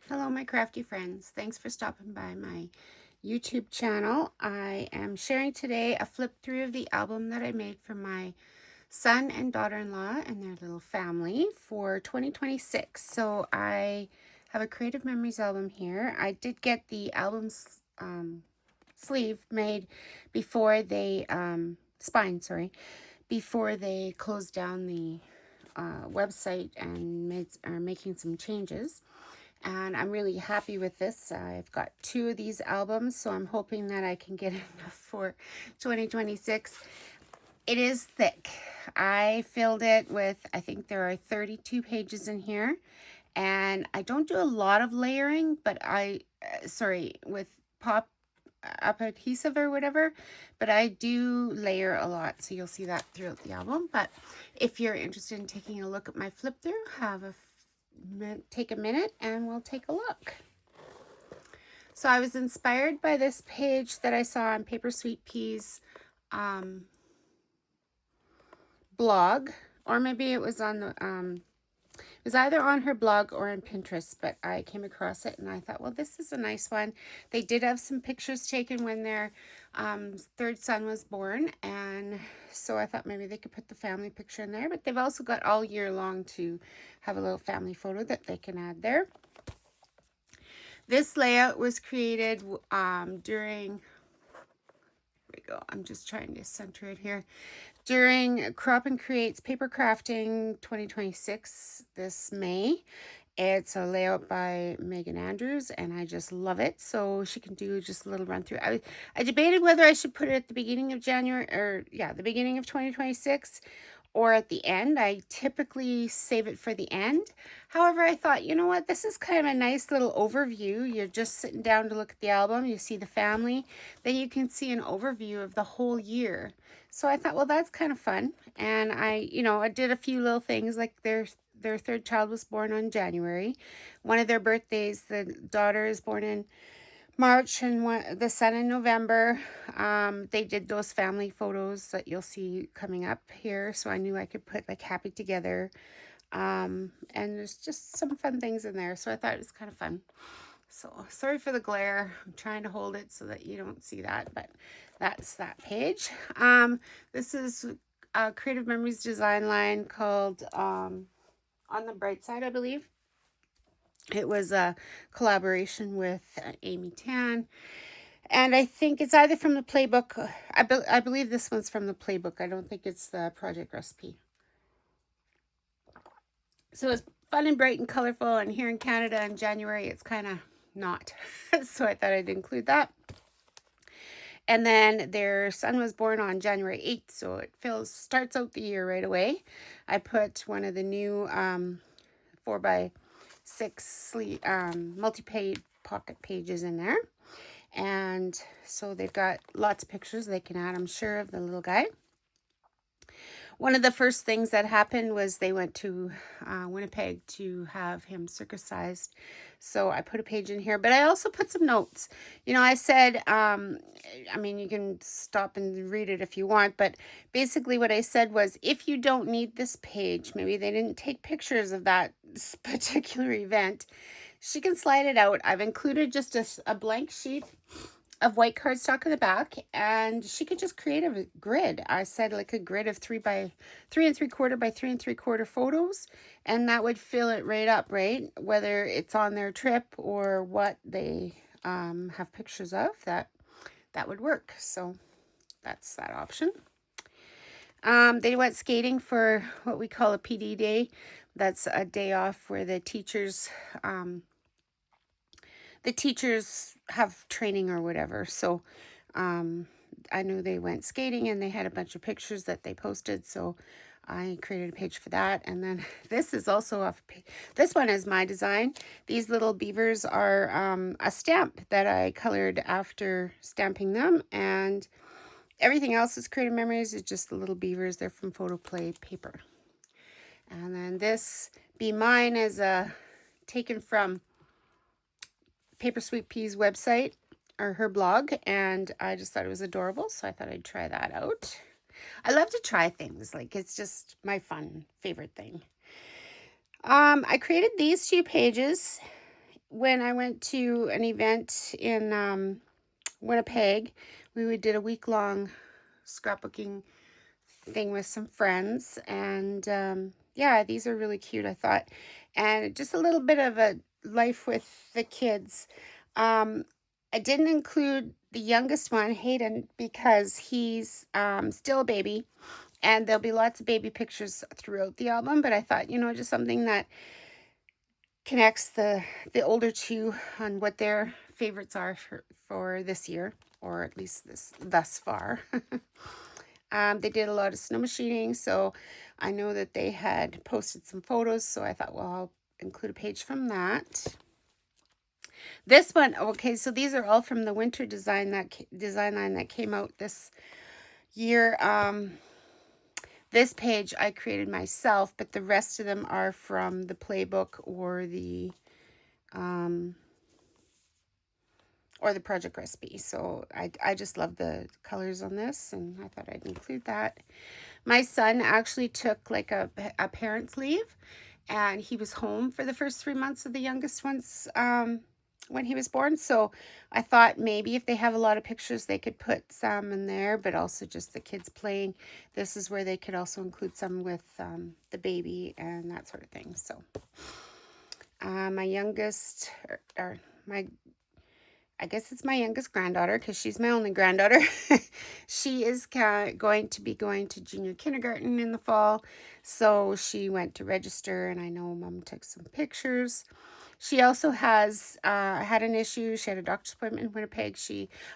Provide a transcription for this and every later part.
Hello, my crafty friends. Thanks for stopping by my YouTube channel. I am sharing today a flip through of the album that I made for my son and daughter-in-law and their little family for 2026. So I have a Creative Memories album here. I did get the album's sleeve made before they, spine, sorry, before they closed down the website and are making some changes. And I'm really happy with this. I've got 2 of these albums, so I'm hoping that I can get enough for 2026. It is thick. I filled it with, I think there are 32 pages in here. And I don't do a lot of layering, but with pop up adhesive or whatever, but I do layer a lot, so you'll see that throughout the album. But if you're interested in taking a look at my flip through, take a minute and we'll take a look. So I was inspired by this page that I saw on Paper Sweet Pea's blog, or maybe it was on the it was either on her blog or on Pinterest, but I came across it and I thought, well, this is a nice one. They did have some pictures taken when their third son was born, and so I thought maybe they could put the family picture in there, but they've also got all year long to have a little family photo that they can add there. This layout was created during, here we go, I'm just trying to center it here, during Crop and Create's Paper Crafting 2026 this May. It's a layout by Megan Andrews, and I just love it. So she can do just a little run through. I debated whether I should put it at the beginning of January, or yeah, the beginning of 2026, or at the end. I typically save it for the end. However, I thought, you know what, this is kind of a nice little overview. You're just sitting down to look at the album, you see the family, then you can see an overview of the whole year. So I thought, well, that's kind of fun. And I did a few little things, like their third child was born on January. One of their birthdays, the daughter is born in March, and the son in November. They did those family photos that you'll see coming up here, so I knew I could put like happy together. And there's just some fun things in there, so I thought it was kind of fun. So sorry for the glare. I'm trying to hold it so that you don't see that, but that's that page. This is a Creative Memories design line called On the Bright Side, I believe. It was a collaboration with Amy Tan. And I think it's either from the playbook. I believe this one's from the playbook. I don't think it's the project recipe. So it's fun and bright and colorful. And here in Canada in January, it's kind of not. So I thought I'd include that. And then their son was born on January 8th. So it starts out the year right away. I put one of the new 4x6 multi-page pocket pages in there. And so they've got lots of pictures they can add, I'm sure, of the little guy. One of the first things that happened was they went to Winnipeg to have him circumcised. So I put a page in here, but I also put some notes. I said, you can stop and read it if you want, but basically what I said was, if you don't need this page, maybe they didn't take pictures of that particular event, she can slide it out. I've included just a blank sheet of white cardstock in the back, and she could just create a grid. I said like a grid of 3 by 3 3/4 by 3 3/4 photos, and that would fill it right up, right? Whether it's on their trip or what they have pictures of, that would work. So that's that option. They went skating for what we call a PD day. That's a day off where the teachers have training or whatever. So I knew they went skating, and they had a bunch of pictures that they posted. So I created a page for that. And then this is also this one is my design. These little beavers are a stamp that I colored after stamping them. And everything else is Creative Memories. It's just the little beavers. They're from Photoplay paper. And then this Be Mine is taken from Paper Sweet Pea's website, or her blog, and I just thought it was adorable, so I thought I'd try that out. I love to try things, like it's just my favorite thing. I created these 2 pages when I went to an event in Winnipeg, we did a week-long scrapbooking thing with some friends, and yeah, these are really cute, I thought. And just a little bit of a life with the kids. I didn't include the youngest one, Hayden, because he's still a baby, and there'll be lots of baby pictures throughout the album, but I thought, just something that connects the older two on what their favorites are for this year, or at least thus far. They did a lot of snow machining, so I know that they had posted some photos, so I thought, well, I'll include a page from that. This one, okay, so these are all from the winter design line that came out this year. This page I created myself, but the rest of them are from the playbook or the project recipe. So I just love the colors on this, and I thought I'd include that. My son actually took like a parent's leave, and he was home for the first 3 months of the youngest one's when he was born. So I thought maybe if they have a lot of pictures, they could put some in there, but also just the kids playing. This is where they could also include some with the baby and that sort of thing. So my youngest, or my I guess it's my youngest granddaughter, because she's my only granddaughter. She is going to be going to junior kindergarten in the fall. So she went to register, and I know Mom took some pictures. She also has had an issue. She had a doctor's appointment in Winnipeg.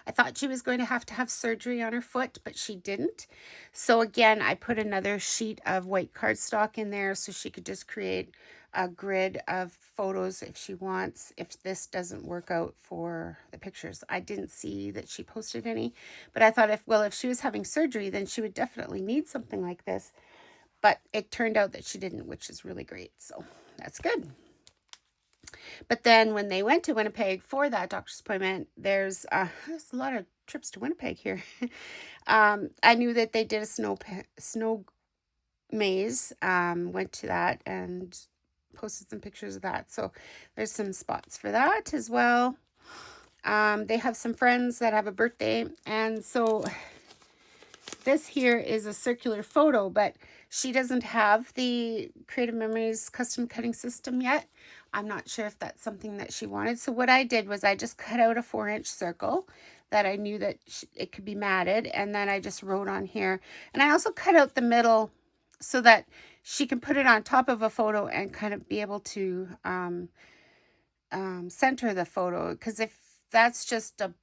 I thought she was going to have surgery on her foot, but she didn't. So again, I put another sheet of white cardstock in there so she could just create a grid of photos if she wants, if this doesn't work out for the pictures. I didn't see that she posted any, but I thought if she was having surgery, then she would definitely need something like this. But it turned out that she didn't, which is really great. So that's good. But then when they went to Winnipeg for that doctor's appointment, there's a lot of trips to Winnipeg here. I knew that they did a snow maze, went to that and posted some pictures of that. So there's some spots for that as well. They have some friends that have a birthday, and so this here is a circular photo, but she doesn't have the Creative Memories custom cutting system yet. I'm not sure if that's something that she wanted. So what I did was I just cut out a 4-inch circle that I knew that it could be matted, and then I just wrote on here. And I also cut out the middle so that she can put it on top of a photo and kind of be able to center the photo. Because if that's just a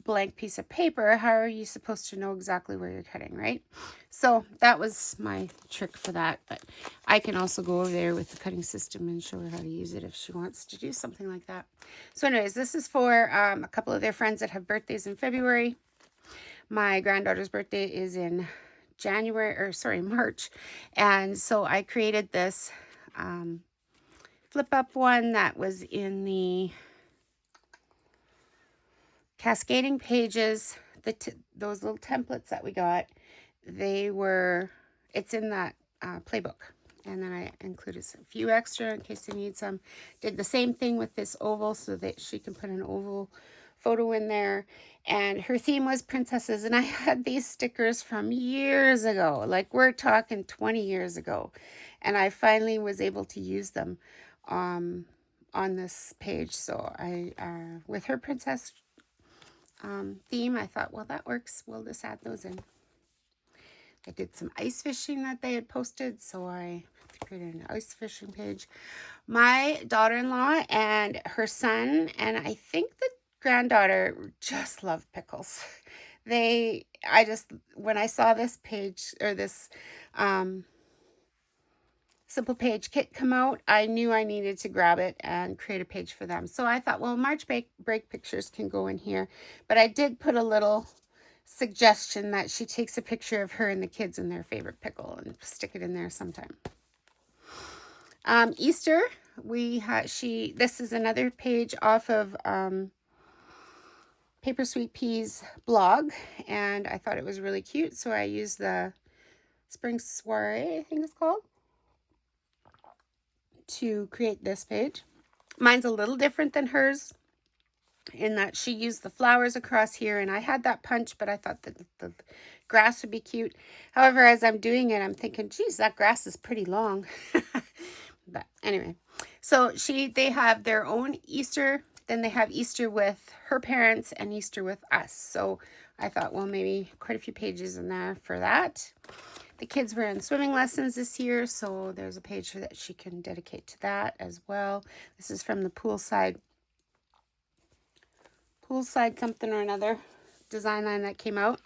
blank piece of paper, how are you supposed to know exactly where you're cutting, right? So that was my trick for that. But I can also go over there with the cutting system and show her how to use it if she wants to do something like that. So anyways, this is for a couple of their friends that have birthdays in February. My granddaughter's birthday is in March. And so I created this flip up one that was in the cascading pages. Those little templates that we got, it's in that playbook. And then I included a few extra in case they need some. Did the same thing with this oval so that she can put an oval photo in there. And her theme was princesses. And I had these stickers from years ago. Like, we're talking 20 years ago. And I finally was able to use them on this page. So with her princess theme, I thought, well, that works. We'll just add those in. I did some ice fishing that they had posted, so I created an ice fishing page. My daughter-in-law and her son, and I think the granddaughter, just love pickles. When I saw this page, or this Simple Page kit come out, I knew I needed to grab it and create a page for them. So I thought, well, March break pictures can go in here. But I did put a little suggestion that she takes a picture of her and the kids and their favorite pickle and stick it in there sometime. Easter, this is another page off of Paper Sweet Pea's blog, and I thought it was really cute, so I used the Spring Soiree, I think it's called, to create this page. Mine's a little different than hers in that she used the flowers across here, and I had that punch, but I thought that the grass would be cute. However, as I'm doing it, I'm thinking, geez, that grass is pretty long. But anyway, so they have their own Easter, then they have Easter with her parents and Easter with us. So I thought, well, maybe quite a few pages in there for that. The kids were in swimming lessons this year, so there's a page that she can dedicate to that as well. This is from the poolside something or another design line that came out.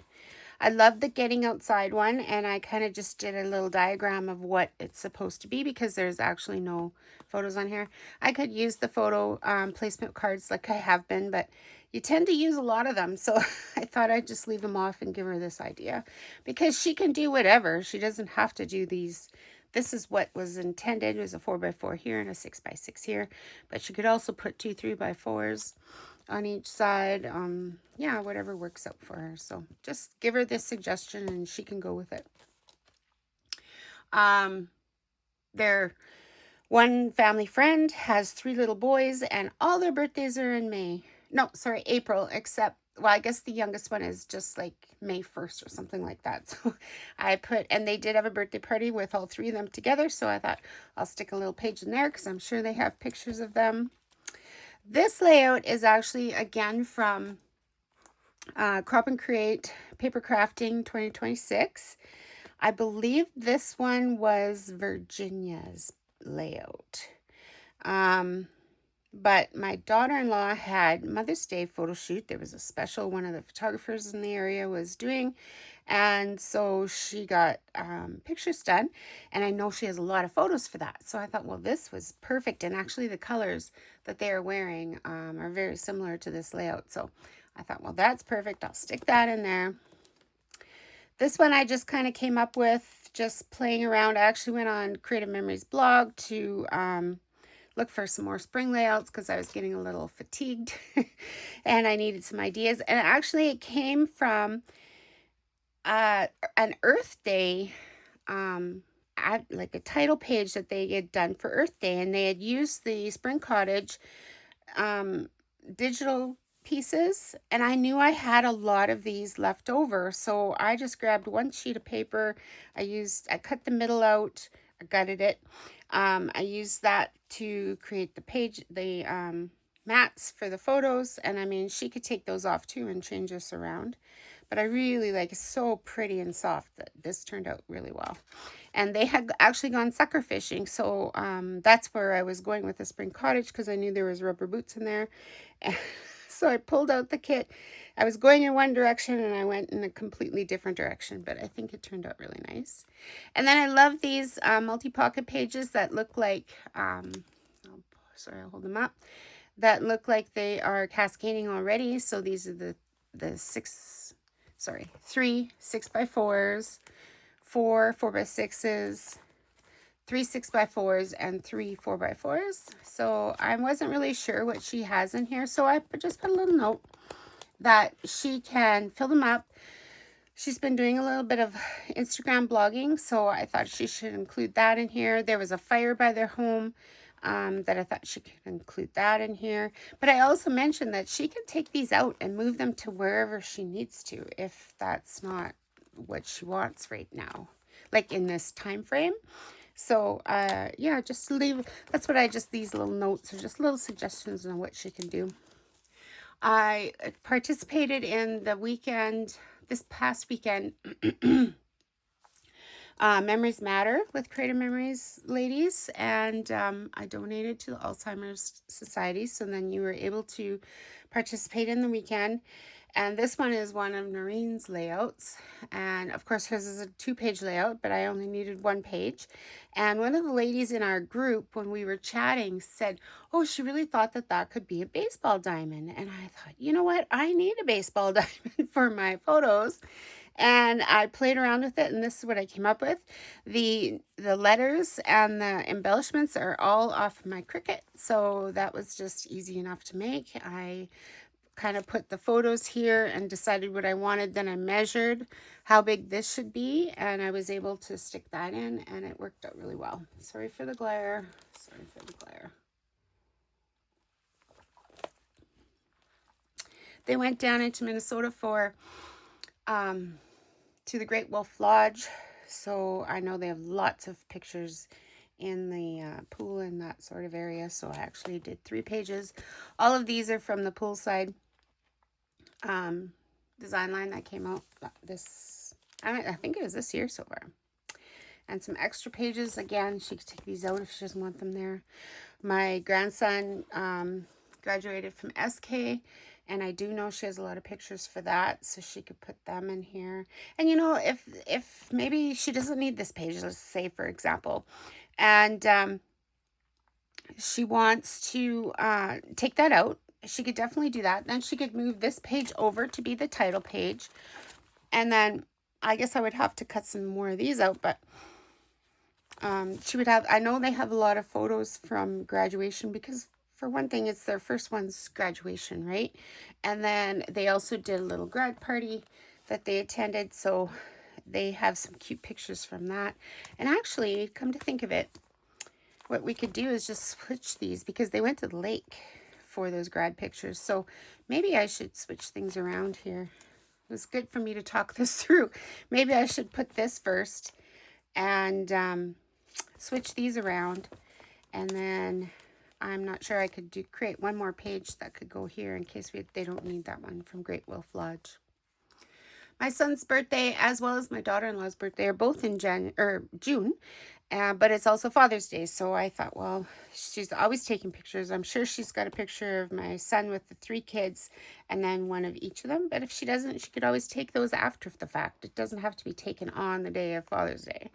I love the getting outside one, and I kind of just did a little diagram of what it's supposed to be because there's actually no photos on here. I could use the photo placement cards like I have been, but you tend to use a lot of them, so I thought I'd just leave them off and give her this idea because she can do whatever. She doesn't have to do these. This is what was intended. It was a 4x4 here and a 6x6 here, but she could also put 2 3x4s on each side. Yeah, whatever works out for her. So just give her this suggestion and she can go with it. Their one family friend has 3 little boys and all their birthdays are in May. No, sorry, April, except, well, I guess the youngest one is just like May 1st or something like that. So I put, and they did have a birthday party with all 3 of them together. So I thought I'll stick a little page in there because I'm sure they have pictures of them. This layout is actually, again, from Crop and Create Paper Crafting 2026. I believe this one was Virginia's layout. But my daughter-in-law had Mother's Day photo shoot. There was a special one of the photographers in the area was doing. And so she got pictures done. And I know she has a lot of photos for that. So I thought, well, this was perfect. And actually the colors that they are wearing are very similar to this layout. So I thought, well, that's perfect. I'll stick that in there. This one I just kind of came up with just playing around. I actually went on Creative Memories blog to look for some more spring layouts because I was getting a little fatigued and I needed some ideas. And actually it came from an Earth Day, like a title page that they had done for Earth Day, and they had used the Spring Cottage digital pieces, and I knew I had a lot of these left over, so I just grabbed one sheet of paper. I cut the middle out, I gutted it. I used that to create the mats for the photos, and I mean, she could take those off too and change this around. But I really like it's so pretty and soft that this turned out really well. And they had actually gone sucker fishing, so that's where I was going with the Spring Cottage because I knew there was rubber boots in there. And so I pulled out the kit. I was going in one direction and I went in a completely different direction, but I think it turned out really nice. And then I love these multi-pocket pages that look like, sorry, I'll hold them up, that look like they are cascading already. So these are the 3 6x4s, 4 4x6s, 3 6x4s, and 3 4x4s. So I wasn't really sure what she has in here. So I just put a little note that she can fill them up. She's been doing a little bit of Instagram blogging, so I thought she should include that in here. There was a fire by their home that I thought she could include that in here. But I also mentioned that she can take these out and move them to wherever she needs to if that's not what she wants right now, like in this time frame. So yeah, just that's what these little notes are just little suggestions on what she can do. I participated in the weekend, this past weekend, Memories Matter with Creative Memories ladies, and I donated to the Alzheimer's Society, so then you were able to participate in the weekend. And this one is one of Noreen's layouts, and of course hers is a 2-page layout, but I only needed 1 page. And one of the ladies in our group, when we were chatting, said, oh, she really thought that could be a baseball diamond. And I thought, you know what, I need a baseball diamond for my photos. And I played around with it, and this is what I came up with. The letters and the embellishments are all off my Cricut, so that was just easy enough to make. I kind of put the photos here and decided what I wanted. Then I measured how big this should be, and I was able to stick that in, and it worked out really well. Sorry for the glare. Sorry for the glare. They went down into Minnesota for to the Great Wolf Lodge. So I know they have lots of pictures in the pool in that sort of area. So I actually did 3 pages. All of these are from the poolside design line that came out this, I think it was this year so far. And some extra pages. Again, she could take these out if she doesn't want them there. My grandson graduated from SK, and I do know she has a lot of pictures for that, so she could put them in here. And you know, if maybe she doesn't need this page, let's say for example, and she wants to take that out, she could definitely do that. Then she could move this page over to be the title page, and then I guess I would have to cut some more of these out, but she would have, I know they have a lot of photos from graduation because for one thing, it's their first one's graduation, right? And then they also did a little grad party that they attended. So they have some cute pictures from that. And actually, come to think of it, what we could do is just switch these because they went to the lake for those grad pictures. So maybe I should switch things around here. It was good for me to talk this through. Maybe I should put this first and switch these around, and then I'm not sure, I could create one more page that could go here in case they don't need that one from Great Wolf Lodge. My son's birthday as well as my daughter-in-law's birthday are both in June, but it's also Father's Day, so I thought, well, she's always taking pictures. I'm sure she's got a picture of my son with the 3 kids and then one of each of them, but if she doesn't, she could always take those after the fact. It doesn't have to be taken on the day of Father's Day.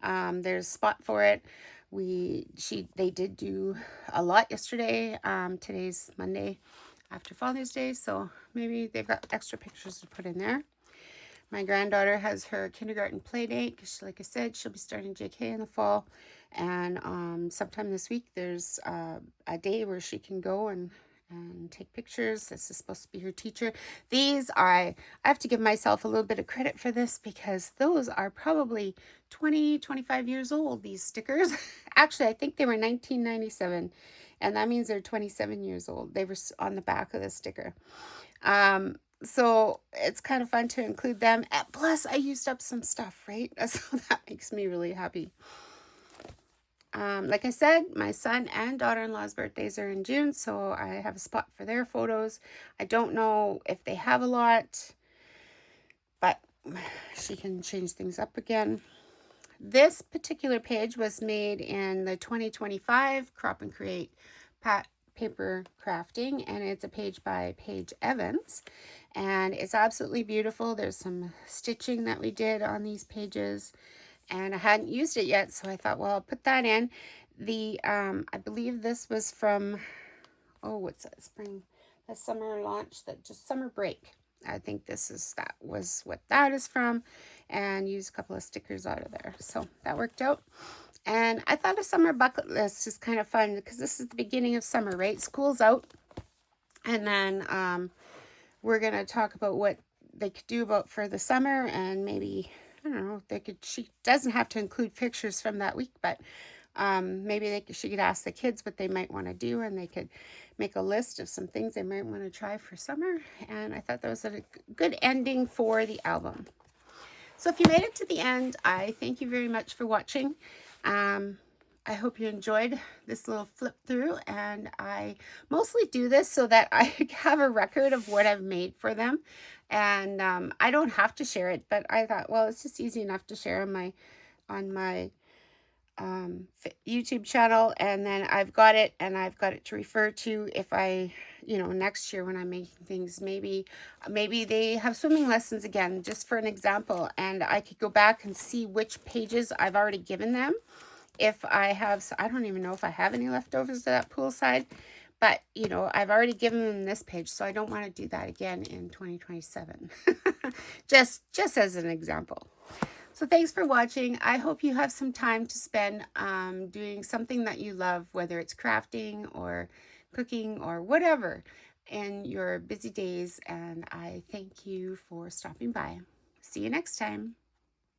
There's a spot for it. They did do a lot yesterday. Today's Monday after Father's Day, so maybe they've got extra pictures to put in there. My granddaughter has her kindergarten play date because, like I said, she'll be starting JK in the fall. And sometime this week, there's a day where she can go and take pictures. This is supposed to be her teacher. These I have to give myself a little bit of credit for this because those are probably 20, 25 years old, these stickers. Actually, I think they were 1997, and that means they're 27 years old. They were on the back of the sticker. So it's kind of fun to include them. Plus, I used up some stuff, right? So that makes me really happy. Like I said, my son and daughter-in-law's birthdays are in June, so I have a spot for their photos. I don't know if they have a lot, but she can change things up again. This particular page was made in the 2025 Crop and Create paper crafting, and it's a page by Paige Evans, and it's absolutely beautiful. There's some stitching that we did on these pages, and I hadn't used it yet, so I thought, well, I'll put that in. The I believe this was from, oh, what's that, the summer launch, that just summer break. I think that was what that is from, and used a couple of stickers out of there, so that worked out. And I thought a summer bucket list is kind of fun because this is the beginning of summer, right? School's out, and then we're gonna talk about what they could do for the summer, and maybe, I don't know, she doesn't have to include pictures from that week, but maybe she could ask the kids what they might want to do, and they could make a list of some things they might want to try for summer. And I thought that was a good ending for the album. So if you made it to the end, I thank you very much for watching. I hope you enjoyed this little flip through, and I mostly do this so that I have a record of what I've made for them. And I don't have to share it, but I thought, well, it's just easy enough to share on my YouTube channel, and then I've got it to refer to if I, next year when I'm making things, maybe they have swimming lessons again, just for an example, and I could go back and see which pages I've already given them. If I have, so I don't even know if I have any leftovers to that poolside, but I've already given them this page, so I don't want to do that again in 2027. just as an example. So thanks for watching. I hope you have some time to spend doing something that you love, whether it's crafting or cooking or whatever in your busy days. And I thank you for stopping by. See you next time.